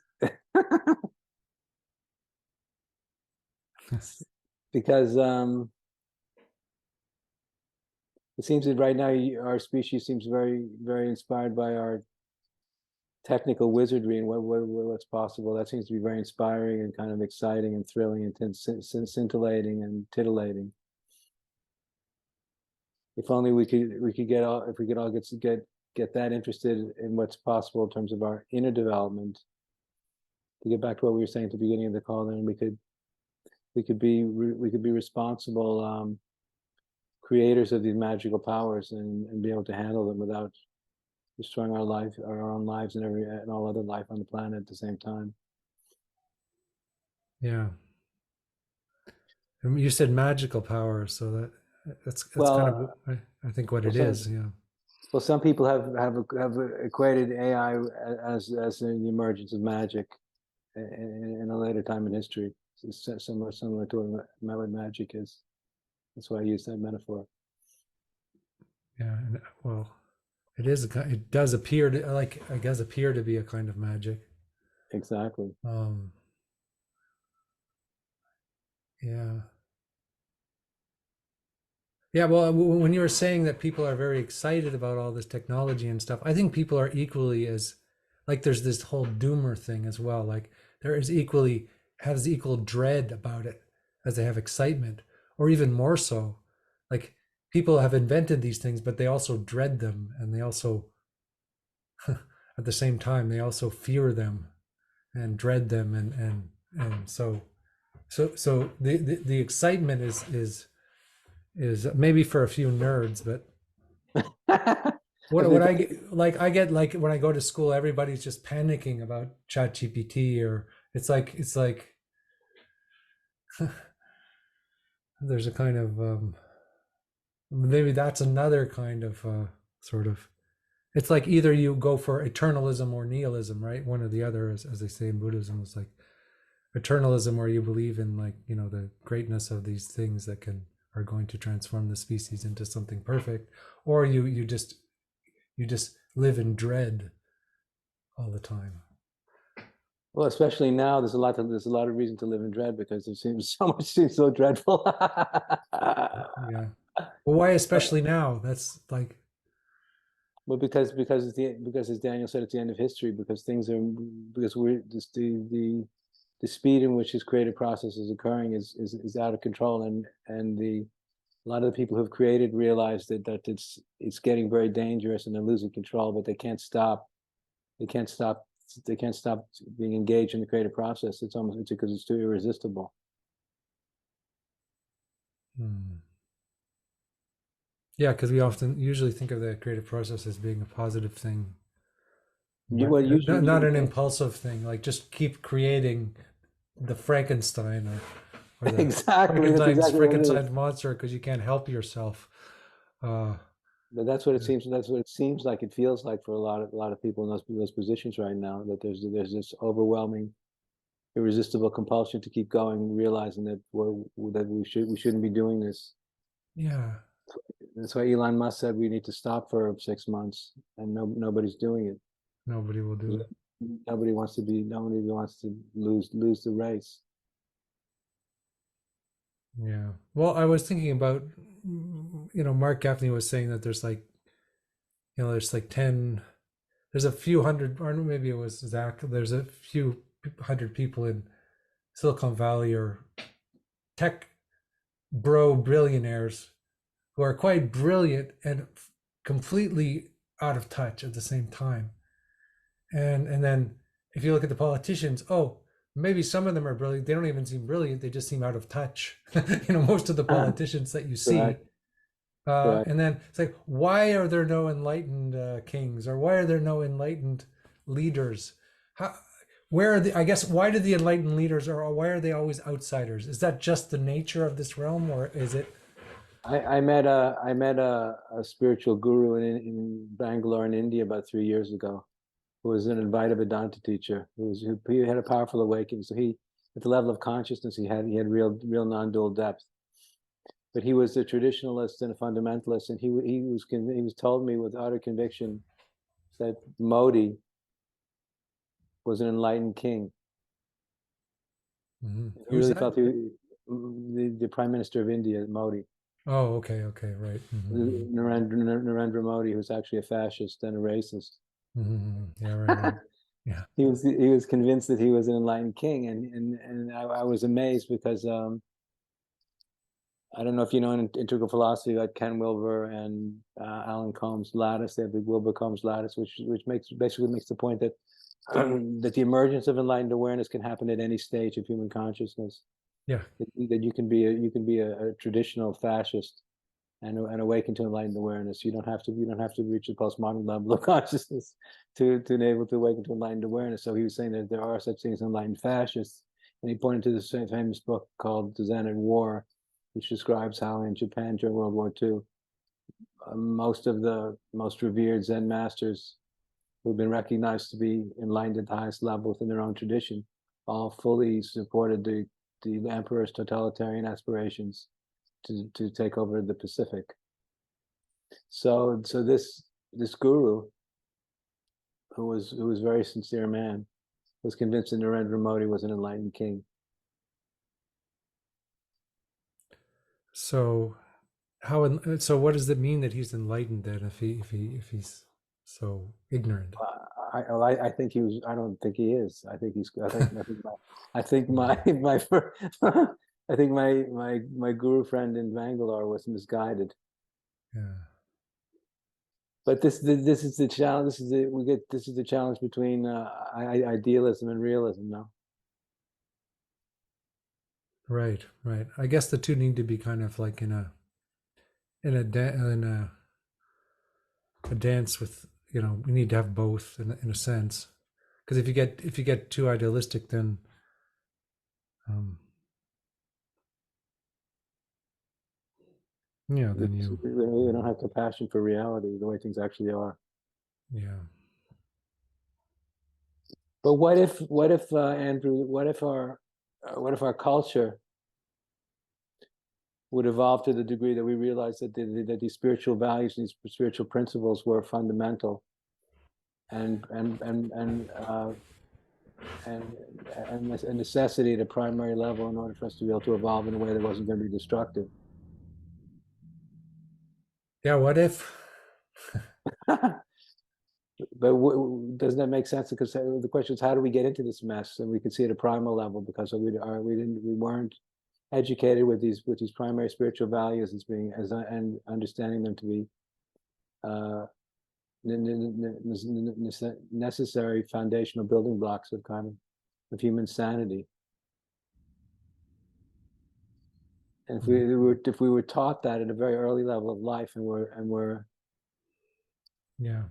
because it seems that right now our species seems very inspired by our technical wizardry and what's possible. That seems to be very inspiring and kind of exciting and thrilling and scintillating and titillating. If only we could get all if we could all get that interested in what's possible in terms of our inner development. To get back to what we were saying at the beginning of the call, then we could be responsible creators of these magical powers and be able to handle them without destroying our own lives and all other life on the planet at the same time. Yeah. And you said magical power, so that's kind of Well, I think what well, it is. some Yeah. some people have equated AI as the emergence of magic in a later time in history. It's similar to what magic is. That's why I use that metaphor. Yeah. And, well, it is. It does appear to like. I guess appear to be a kind of magic. Exactly. Um. Yeah. Yeah, well, when you were saying that people are very excited about all this technology and stuff, I think people are equally as like there's this whole doomer thing as well. Like there is equally has equal dread about it as they have excitement, or even more so. Like people have invented these things, but they also dread them, and they also at the same time they also fear them and dread them, and so the excitement is maybe for a few nerds, but As what we I get I get like when I go to school, everybody's just panicking about Chat GPT, or it's like there's a kind of maybe that's another kind of sort of it's like either you go for eternalism or nihilism, right? One or the other, as they say in Buddhism, is like eternalism, where you believe in like the greatness of these things that can are going to transform the species into something perfect, or you just live in dread all the time. Well, especially now, there's a lot of reason to live in dread because there seems so much seems so dreadful. Yeah. Well, why especially now? That's like, Well, because as Daniel said, it's the end of history. Because things are because we're just the speed in which this creative process is occurring is out of control, and the a lot of the people who've created realize that it's getting very dangerous and they're losing control, but they can't stop. They can't stop. They can't stop being engaged in the creative process. It's because it's too irresistible. hmm. Yeah, because we often usually think of the creative process as being a positive thing, but Well, usually, not an impulsive thing. Like just keep creating the Frankenstein or the exactly. That's exactly what it is. Frankenstein's monster because you can't help yourself. Uh, But that's what it yeah. seems. That's what it seems like. It feels like for a lot of people in those positions right now. That there's this overwhelming, irresistible compulsion to keep going, realizing that we shouldn't be doing this. Yeah. That's why Elon Musk said we need to stop for 6 months, and nobody's doing it. Nobody will do it. Nobody wants to lose the race. Yeah. Well, I was thinking about, Mark Gaffney was saying that there's like, there's like 10, there's a few hundred, or maybe it was Zach, there's a few hundred people in Silicon Valley or tech bro billionaires who are quite brilliant and completely out of touch at the same time. And then if you look at the politicians, oh, maybe some of them are brilliant. They don't even seem brilliant. They just seem out of touch. Most of the politicians that you see. Correct. Correct. And then it's like, why are there no enlightened kings, or why are there no enlightened leaders? How, where are the, I guess, why do the enlightened leaders, or why are they always outsiders? Is that just the nature of this realm, or is it? I met a spiritual guru in Bangalore in India about 3 years ago, who was an Advaita Vedanta teacher. He had a powerful awakening. So he, at the level of consciousness, he had real non-dual depth. But he was a traditionalist and a fundamentalist, and he was told me with utter conviction that Modi was an enlightened king. He Who's really that? felt the Prime Minister of India, Modi, Oh, okay, okay, right. Narendra Modi, who's actually a fascist and a racist. Yeah, right, right. Yeah, He was convinced that he was an enlightened king, and I was amazed because I don't know if you know in integral philosophy like Ken Wilber and Alan Combs lattice. They have the Wilber Combs lattice, which basically makes the point that that the emergence of enlightened awareness can happen at any stage of human consciousness. yeah, That you can be a traditional fascist and awaken to enlightened awareness. You don't have to reach the postmodern level of consciousness to enable to awaken to enlightened awareness. So he was saying that there are such things as enlightened fascists, and he pointed to this famous book called The Zen at War, which describes how in Japan during World War II, most of the most revered Zen masters who've been recognized to be enlightened at the highest level within their own tradition all fully supported the emperor's totalitarian aspirations to take over the Pacific. So this guru, who was a very sincere man, was convinced that Narendra Modi was an enlightened king. so so what does it mean that he's enlightened then, if he's so ignorant? I think he was. I don't think he is. I think he's. I think my I think my guru friend in Bangalore was misguided. Yeah, But this is the challenge. This is the challenge between idealism and realism. No, right, right. I guess the two need to be kind of like in a dance with, we need to have both in a sense, because if you get too idealistic, then um then you, we don't have compassion for reality, the way things actually are. yeah, But what if Andrew? What if our culture would evolve to the degree that we realize that these spiritual values, these spiritual principles, were fundamental, and and and and uh, and a necessity at a primary level in order for us to be able to evolve in a way that wasn't going to be destructive. yeah. What if? But doesn't that make sense? Because the question is, how do we get into this mess? And we can see at a primal level because we weren't educated with these primary spiritual values and understanding them to be uh, necessary foundational building blocks of human sanity. And if we were taught that at a very early level of life, and we're Yeah,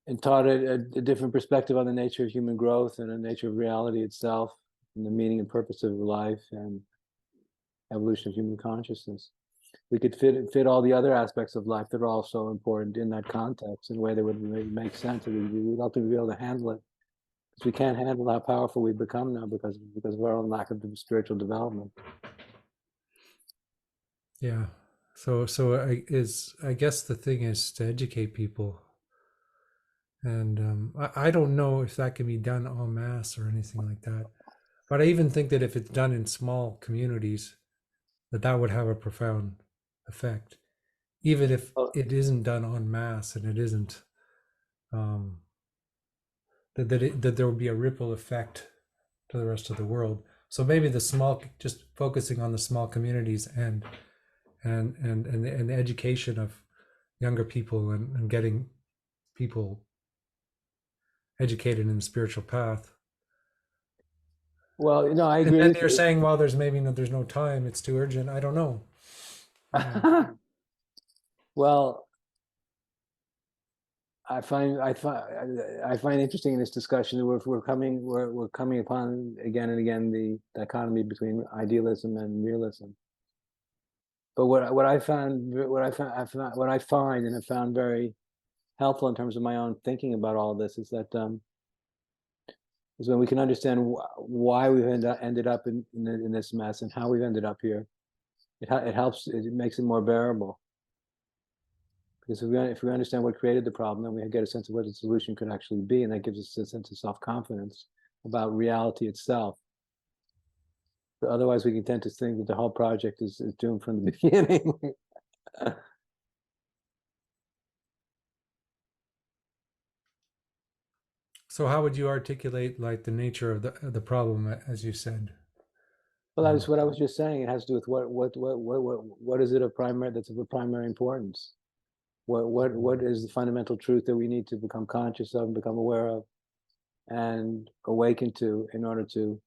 and taught a different perspective on the nature of human growth and the nature of reality itself, and the meaning and purpose of life and evolution of human consciousness, we could fit all the other aspects of life that are also important in that context in a way that would make sense, and we'd ultimately be able to handle it, because we can't handle how powerful we've become now because of our own lack of spiritual development. yeah. So I guess the thing is to educate people, and I don't know if that can be done en masse or anything like that. But I even think that if it's done in small communities, that would have a profound effect, even if Well, it isn't done en masse, and it isn't, um, that there will be a ripple effect to the rest of the world. So maybe just focusing on the small communities, and the education of younger people, and getting people educated in the spiritual path. well, no, I And agree then with you're you. saying, well, there's no time, it's too urgent. I don't know. Well, I find interesting in this discussion that we're coming upon again and again the dichotomy between idealism and realism. But what I find and have found very helpful in terms of my own thinking about all of this is when we can understand why we've ended up in this mess and how we've ended up here. It helps. It makes it more bearable. Because if we understand what created the problem, then we get a sense of what the solution could actually be, and that gives us a sense of self-confidence about reality itself. But otherwise, we can tend to think that the whole project is doomed from the beginning. So how would you articulate like the nature of the problem, as you said? Well, that's what I was just saying. It has to do with what is it of primary that's of primary importance? What is the fundamental truth that we need to become conscious of and become aware of and awaken to in order to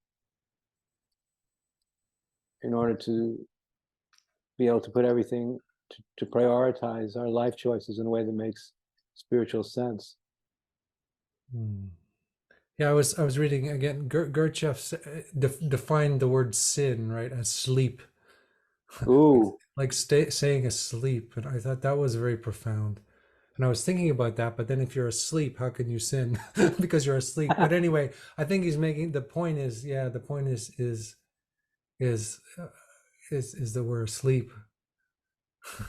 be able to put everything to prioritize our life choices in a way that makes spiritual sense. Hmm. Yeah, I was reading again. Gurdjieff defined the word sin, right, as sleep, Ooh, like saying asleep, and I thought that was very profound. And I was thinking about that, but then if you're asleep, how can you sin? Because you're asleep. But anyway, I think he's making the point is, yeah, the point is is that we're asleep.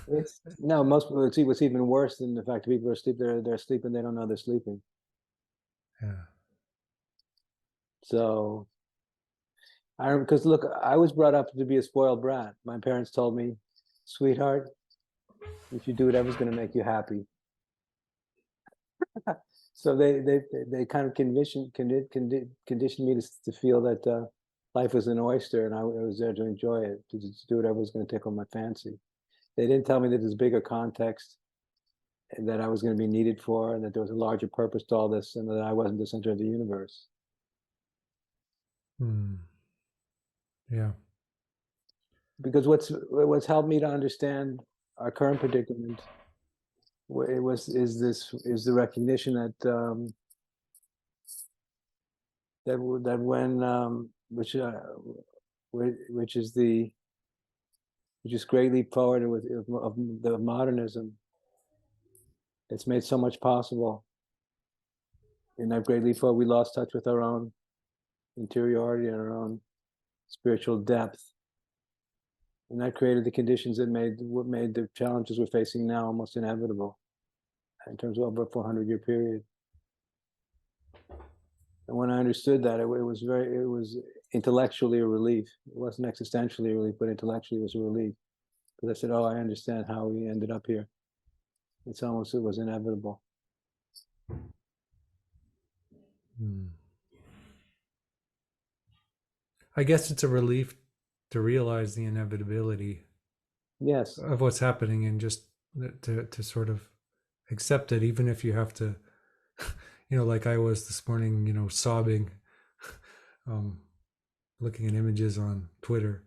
it's no most people see what's even worse than the fact that people are asleep. They're sleeping. They don't know they're sleeping. Yeah. So I because look, I was brought up to be a spoiled brat. My parents told me, "Sweetheart, you should do whatever's going to make you happy." So they kind of conditioned me to feel that life was an oyster and I was there to enjoy it, to do whatever was going to tickle my fancy. They didn't tell me that there's bigger context and that I was going to be needed for, and that there was a larger purpose to all this, and that I wasn't the center of the universe. Hmm. Yeah. Because what's helped me to understand our current predicament it was is the recognition that when which is the which is great leap forward of the modernism. It's made so much possible. In that great leap forward, we lost touch with our own interiority and our own spiritual depth, and that created the conditions that made the challenges we're facing now almost inevitable in terms of over a 400-year period. And when I understood that, it was intellectually a relief. It wasn't existentially a relief, but intellectually it was a relief because I said, "Oh, I understand how we ended up here. It was inevitable." Hmm. I guess it's a relief to realize the inevitability Yes. of what's happening and just to sort of accept it, even if you have to, like I was this morning, sobbing, um, looking at images on Twitter.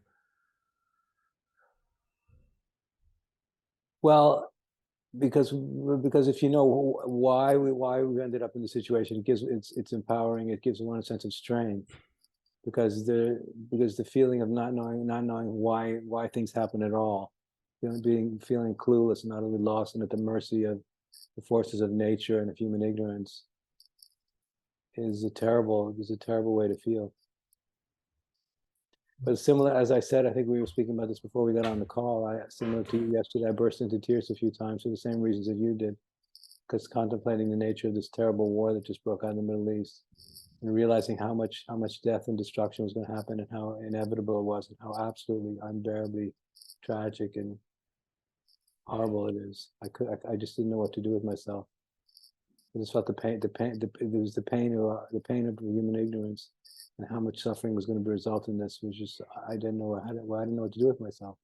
Well, because if you know why we ended up in the situation, it's empowering. It gives one a sense of strength because the feeling of not knowing why things happen at all, feeling clueless and utterly lost and at the mercy of the forces of nature and of human ignorance is a terrible way to feel. But similar, as I said, I think we were speaking about this before we got on the call. Similar to you yesterday, I burst into tears a few times for the same reasons that you did, because contemplating the nature of this terrible war that just broke out in the Middle East, and realizing how much death and destruction was going to happen, and how inevitable it was, and how absolutely unbearably tragic and horrible it is. I just didn't know what to do with myself. I just felt it was the pain of human ignorance, and how much suffering was going to be result in this was just I didn't know I didn't know what to do with myself.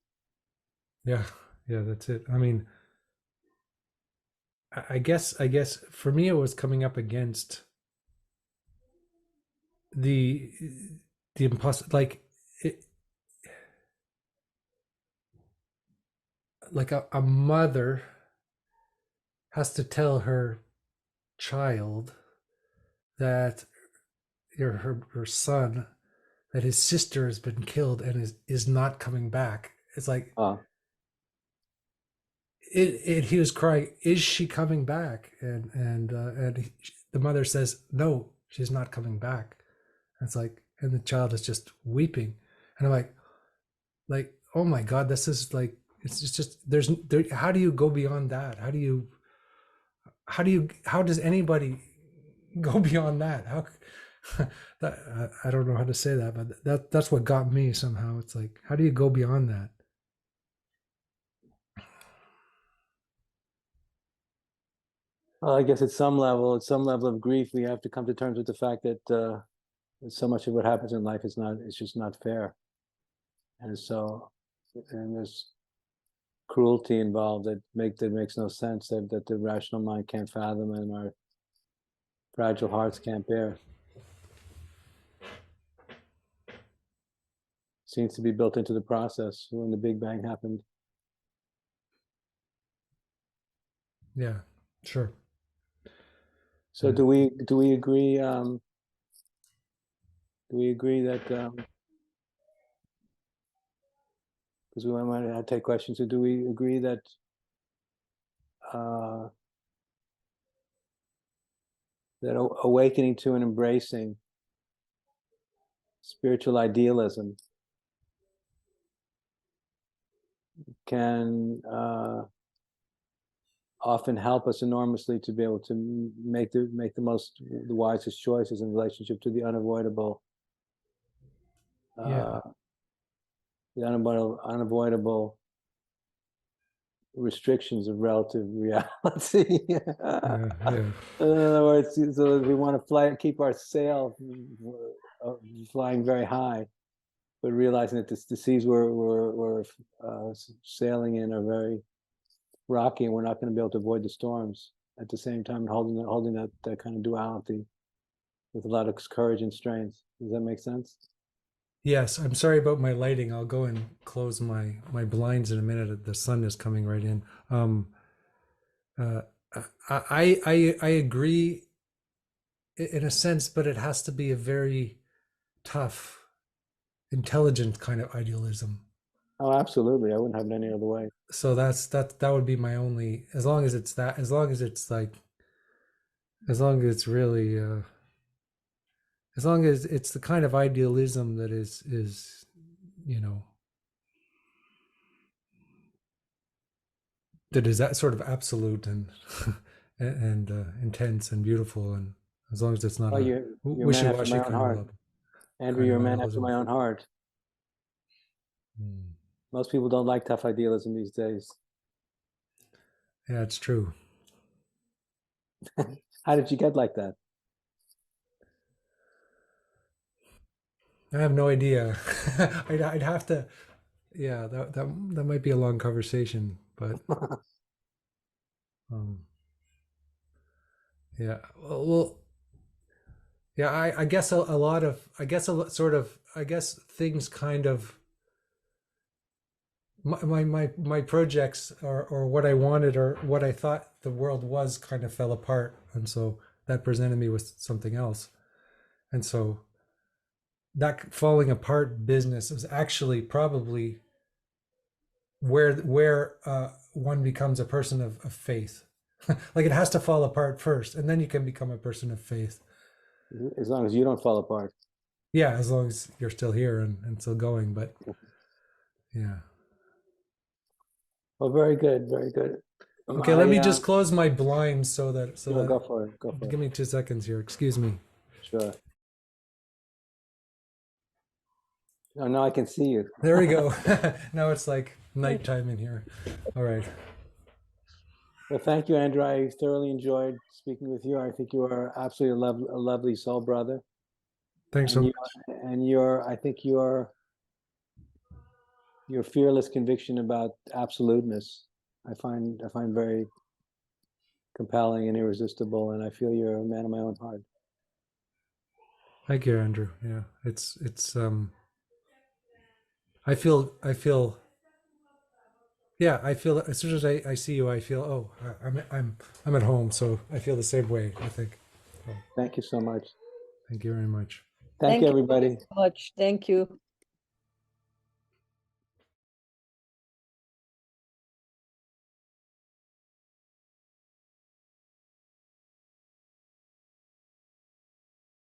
Yeah, yeah, that's it. I mean, I guess for me it was coming up against the the impossible, it, like a mother has to tell her child that her son, that his sister has been killed and is not coming back. It's like Uh, he was crying, is she coming back? And the mother says, no, she's not coming back. And it's like, and the child is just weeping. And I'm like, oh my God, this is like, it's just how do you go beyond that? How does anybody go beyond that? How that, I don't know how to say that, but that's what got me somehow. It's like, how do you go beyond that? well, I guess at some level of grief, we have to come to terms with the fact that so much of what happens in life is not, it's just not fair. And so, and there's cruelty involved that makes no sense, that the rational mind can't fathom and our fragile hearts can't bear. Seems to be built into the process when the Big Bang happened. Yeah, sure. So And do we agree that because we might have to take questions, so do we agree that uh, that awakening to and embracing spiritual idealism can often help us enormously to be able to make the wisest choices in relationship to yeah, uh, the unavoidable restrictions of relative reality. yeah. In other words, so we want to keep our sail flying very high, but realizing that the seas we're sailing in are very rocky, and we're not going to be able to avoid the storms. At the same time, holding that kind of duality with a lot of courage and strength. Does that make sense? Yes, I'm sorry about my lighting. I'll go and close my blinds in a minute. The sun is coming right in. Uh, I agree in a sense, but it has to be a very tough, intelligent kind of idealism. Oh, absolutely. I wouldn't have it any other way. So that would be my only, as long as it's that, as long as it's like, as long as it's really as long as it's the kind of idealism that is you know that is that sort of absolute and and intense and beautiful, and as long as it's not Well, a you're a man after my wishy-washy own heart, Andrew. kind You're of a man after idealism. my own heart. Mm. Most people don't like tough idealism these days. Yeah, it's true. How did you get like that? I have no idea. I'd have to. Yeah, that might be a long conversation, but um, yeah. Well, yeah. I guess a lot of. I guess sort of. I guess things kind of. My projects or what I wanted or what I thought the world was kind of fell apart, and so that presented me with something else, and so that falling apart business is actually probably where one becomes a person of faith. Like it has to fall apart first, and then you can become a person of faith. As long as you don't fall apart. Yeah, as long as you're still here and still going. But yeah. Well, very good, very good. Okay, let I me just close my blinds so Sure, that go for it, go for it. give me 2 seconds here. Excuse me. Sure. Oh, now I can see you. There we go. Now it's like nighttime in here. All right. Well, thank you, Andrew. I thoroughly enjoyed speaking with you. I think you are absolutely a lovely soul brother, Thanks so and much. I think your fearless conviction about absoluteness, I find very compelling and irresistible, and I feel you're a man of my own heart. Thank you, Andrew. Yeah, it's I feel Yeah, I feel as soon as I see you, I feel, oh, I'm at home. So I feel the same way, I think. So, Thank you so much. thank you very much. Thank you, Thank you everybody. so much. Thank you.